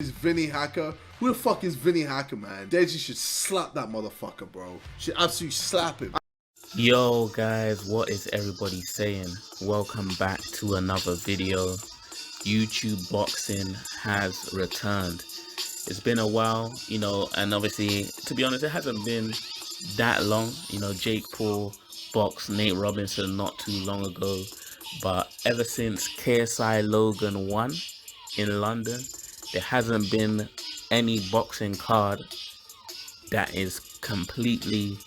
Is Vinnie Hacker? Who the fuck is Vinnie Hacker, man? Deji should slap that motherfucker, bro. Should absolutely slap him. Yo guys, what is everybody saying? Welcome back to another video. YouTube boxing has returned. It's been a while, and obviously, to be honest, it hasn't been that long. Jake Paul boxed Nate Robinson not too long ago, but ever since KSI Logan won in London, there hasn't been any boxing card that is completely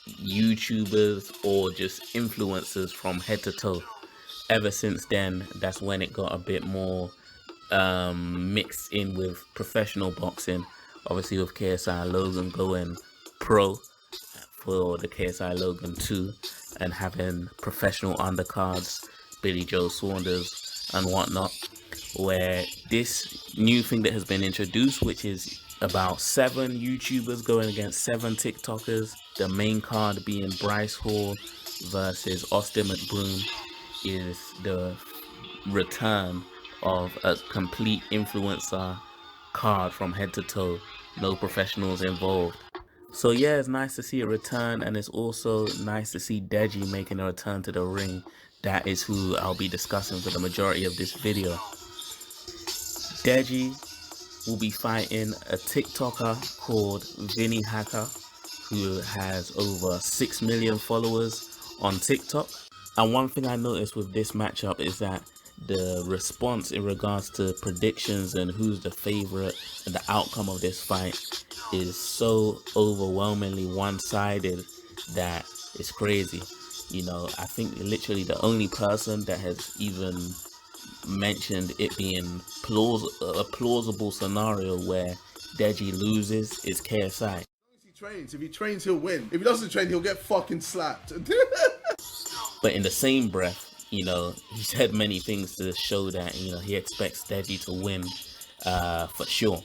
YouTubers or just influencers from head to toe. Ever since then, that's when it got a bit more mixed in with professional boxing, obviously with KSI Logan going pro for the KSI Logan 2 and having professional undercards, Billy Joe Saunders and whatnot, where this new thing that has been introduced, which is about 7 YouTubers going against 7 TikTokers, the main card being Bryce Hall versus Austin McBroom, is the return of a complete influencer card from head to toe, no professionals involved. So yeah, it's nice to see it return, and it's also nice to see Deji making a return to the ring. That is who I'll be discussing for the majority of this video. Deji will be fighting a TikToker called Vinnie Hacker, who has over 6 million followers on TikTok. And one thing I noticed with this matchup is that the response in regards to predictions and who's the favorite and the outcome of this fight is so overwhelmingly one-sided that it's crazy. I think literally the only person that has even mentioned it being a plausible scenario where Deji loses is KSI. If he trains, he'll win. If he doesn't train, he'll get fucking slapped. But in the same breath, he said many things to show that, he expects Deji to win for sure.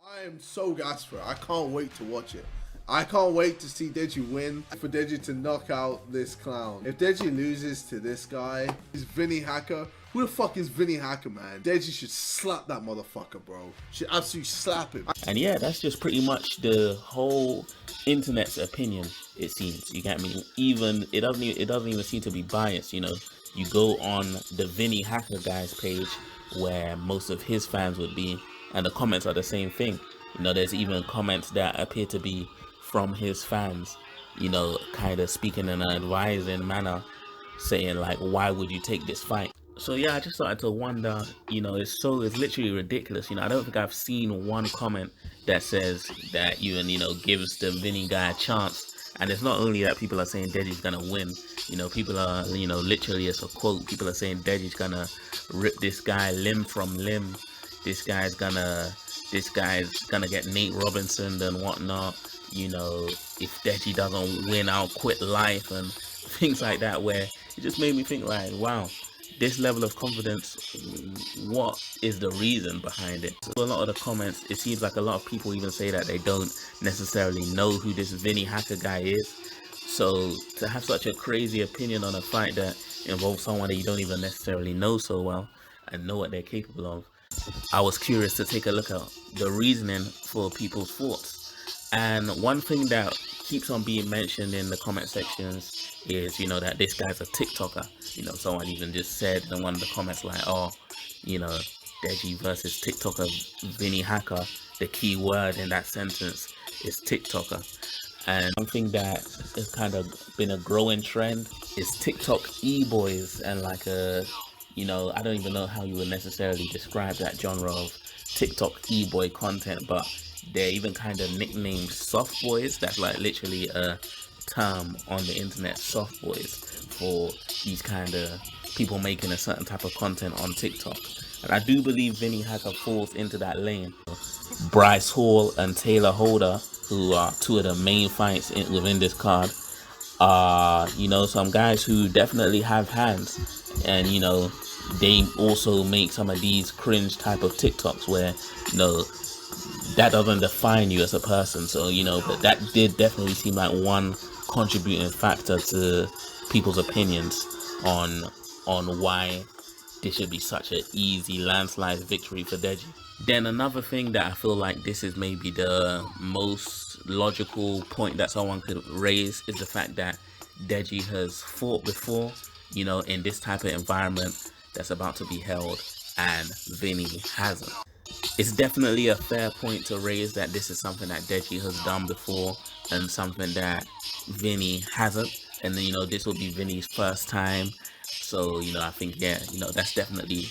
I am so gassed for it. I can't wait to watch it. I can't wait to see Deji win, for Deji to knock out this clown. If Deji loses to this guy, is Vinnie Hacker. Who the fuck is Vinnie Hacker, man? Deji should slap that motherfucker, bro. Should absolutely slap him. And yeah, that's just pretty much the whole internet's opinion, it seems. You get me? It doesn't even seem to be biased. You go on the Vinnie Hacker guy's page where most of his fans would be, and the comments are the same thing. There's even comments that appear to be from his fans, kind of speaking in an advising manner, saying like, why would you take this fight? So yeah, I just started to wonder, it's literally ridiculous. I don't think I've seen one comment that says that gives the Vinnie guy a chance. And it's not only that people are saying Deji's gonna win. People are, literally, it's a quote, people are saying Deji's gonna rip this guy limb from limb. This guy's gonna get Nate Robinson and whatnot. If Deji doesn't win, I'll quit life and things like that, where it just made me think like, wow, this level of confidence, what is the reason behind it? So a lot of the comments, it seems like a lot of people even say that they don't necessarily know who this Vinnie Hacker guy is. So to have such a crazy opinion on a fight that involves someone that you don't even necessarily know so well and know what they're capable of, I was curious to take a look at the reasoning for people's thoughts. And one thing that keeps on being mentioned in the comment sections is, that this guy's a TikToker. Someone even just said in one of the comments like, oh, Deji versus TikToker Vinnie Hacker, the key word in that sentence is TikToker. And one thing that has kind of been a growing trend is TikTok e-boys, and like I don't even know how you would necessarily describe that genre of TikTok e-boy content, but they're even kind of nicknamed soft boys. That's like literally a term on the internet, soft boys, for these kind of people making a certain type of content on TikTok. And I do believe Vinnie Hacker falls into that lane. Bryce Hall and Taylor Holder, who are 2 of the main fights within this card, are some guys who definitely have hands, and they also make some of these cringe type of TikToks where that doesn't define you as a person. So but that did definitely seem like one contributing factor to people's opinions on why this should be such an easy landslide victory for Deji. Then another thing that I feel like this is maybe the most logical point that someone could raise is the fact that Deji has fought before, you know, in this type of environment that's about to be held, and Vinny hasn't. It's definitely a fair point to raise that this is something that Deji has done before and something that Vinny hasn't. And then, you know, this will be Vinny's first time. So, you know, I think, yeah, you know, that's definitely,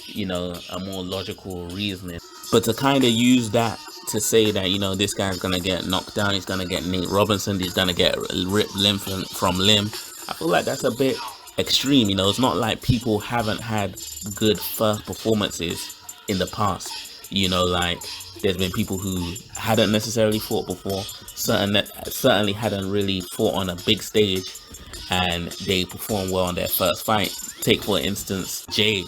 you know, a more logical reasoning. But to kind of use that to say that, you know, this guy's going to get knocked down, he's going to get Nate Robinson, he's going to get ripped limb from limb, I feel like that's a bit extreme. You know, it's not like people haven't had good first performances in the past. You know, like there's been people who hadn't necessarily fought before, certainly hadn't really fought on a big stage, and they perform well on their first fight. Take for instance, Jay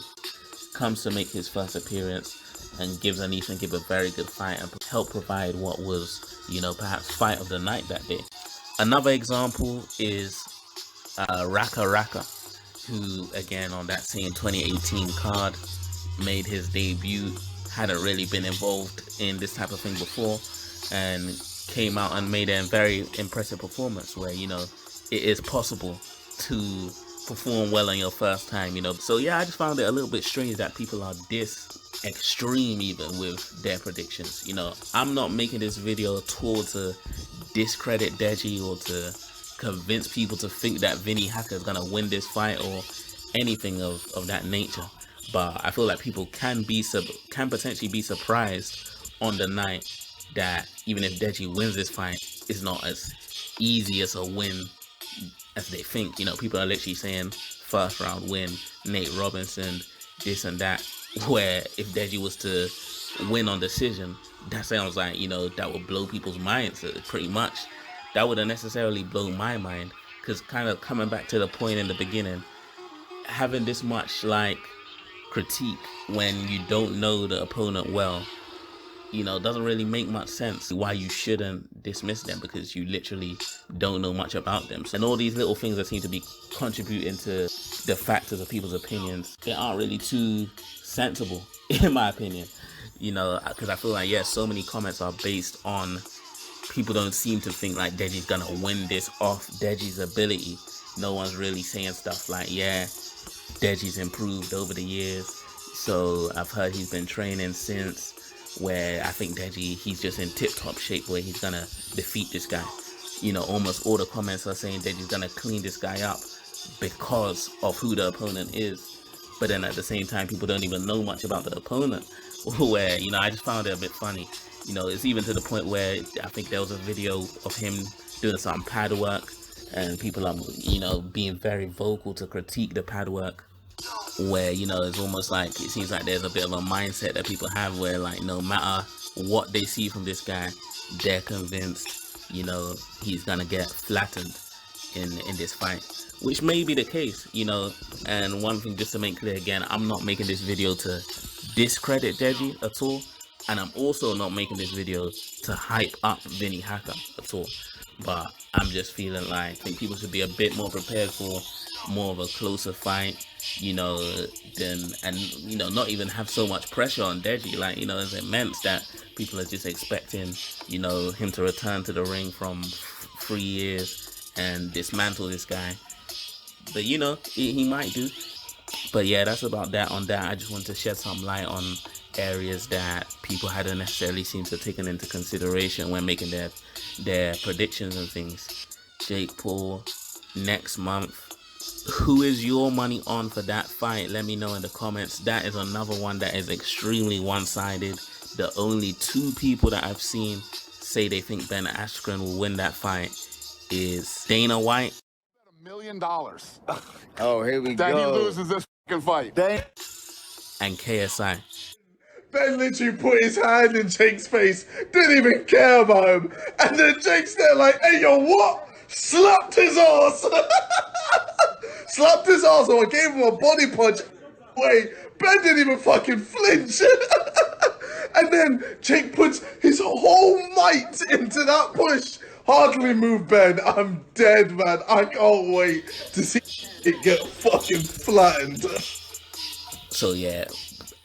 comes to make his first appearance and gives Anisha a very good fight and help provide what was, you know, perhaps fight of the night that day. Another example is Raka, who again on that same 2018 card made his debut, hadn't really been involved in this type of thing before, and came out and made a very impressive performance where, you know, it is possible to perform well on your first time, you know. So yeah, I just found it a little bit strange that people are this extreme even with their predictions. You know, I'm not making this video at all to discredit Deji or to convince people to think that Vinnie Hacker is gonna win this fight or anything of that nature. But I feel like people can potentially be surprised on the night that even if Deji wins this fight, it's not as easy as a win as they think. You know, people are literally saying first round win, Nate Robinson, this and that, where if Deji was to win on decision, that sounds like, you know, that would blow people's minds pretty much. That wouldn't necessarily blow my mind, because kind of coming back to the point in the beginning, having this much like critique when you don't know the opponent well, you know, doesn't really make much sense. Why you shouldn't dismiss them, because you literally don't know much about them. And all these little things that seem to be contributing to the factors of people's opinions, they aren't really too sensible in my opinion, you know, because I feel like, yeah, so many comments are based on people don't seem to think like Deji's gonna win this off Deji's ability. No one's really saying stuff like, yeah, Deji's improved over the years, so I've heard he's been training since, where I think Deji, he's just in tip-top shape where he's gonna defeat this guy. You know, almost all the comments are saying Deji's gonna clean this guy up because of who the opponent is. But then at the same time, people don't even know much about the opponent, where, you know, I just found it a bit funny. You know, it's even to the point where I think there was a video of him doing some pad work, and people are, you know, being very vocal to critique the pad work, where, you know, it's almost like, it seems like there's a bit of a mindset that people have where, like, no matter what they see from this guy, they're convinced, you know, he's gonna get flattened in this fight, which may be the case, you know. And one thing just to make clear again, I'm not making this video to discredit Deji at all, and I'm also not making this video to hype up Vinnie Hacker at all. But I'm just feeling like I think people should be a bit more prepared for more of a closer fight, you know, and you know, not even have so much pressure on Deji. Like, you know, it's immense that people are just expecting, you know, him to return to the ring from 3 years and dismantle this guy. But, you know, he might do. But yeah, that's about that on that. I just want to shed some light on areas that people hadn't necessarily seemed to taken into consideration when making their predictions and things. Jake Paul next month. Who is your money on for that fight? Let me know in the comments. That is another one that is extremely one-sided. The only two people that I've seen say they think Ben Askren will win that fight is Dana White. $1 million. Oh, here we that go. He loses this fucking fight. And KSI. Ben literally put his hand in Jake's face, didn't even care about him, and then Jake's there like, hey yo, what? Slapped his ass! Slapped his ass, or I gave him a body punch. Wait, Ben didn't even fucking flinch. And then Jake puts his whole might into that push. Hardly moved Ben. I'm dead, man. I can't wait to see it get fucking flattened. So yeah,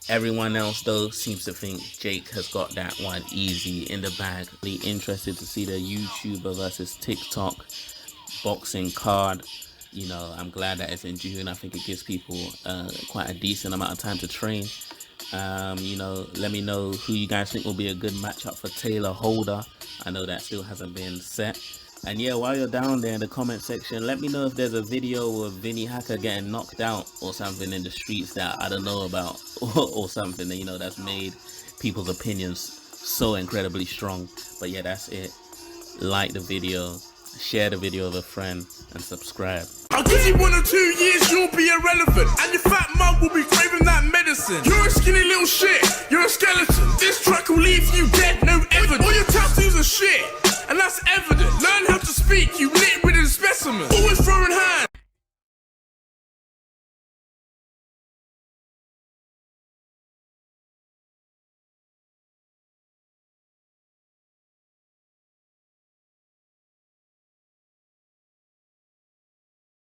Everyone else though seems to think Jake has got that one easy in the bag. Really interested to see the YouTuber versus TikTok boxing card. You know, I'm glad that it's in June. I think it gives people quite a decent amount of time to train. You know, let me know who you guys think will be a good matchup for Taylor Holder. I know that still hasn't been set. And yeah, while you're down there in the comment section, let me know if there's a video of Vinnie Hacker getting knocked out or something in the streets that I don't know about, or something that, you know, that's made people's opinions so incredibly strong. But yeah, that's it. Like the video, share the video with a friend, and subscribe. I'll give you 1 or 2 years, you'll be irrelevant, and your fat mum will be craving that medicine. You're a skinny little shit, you're a skeleton. This track will leave you dead, no evidence. All your tattoos are shit, and that's evidence.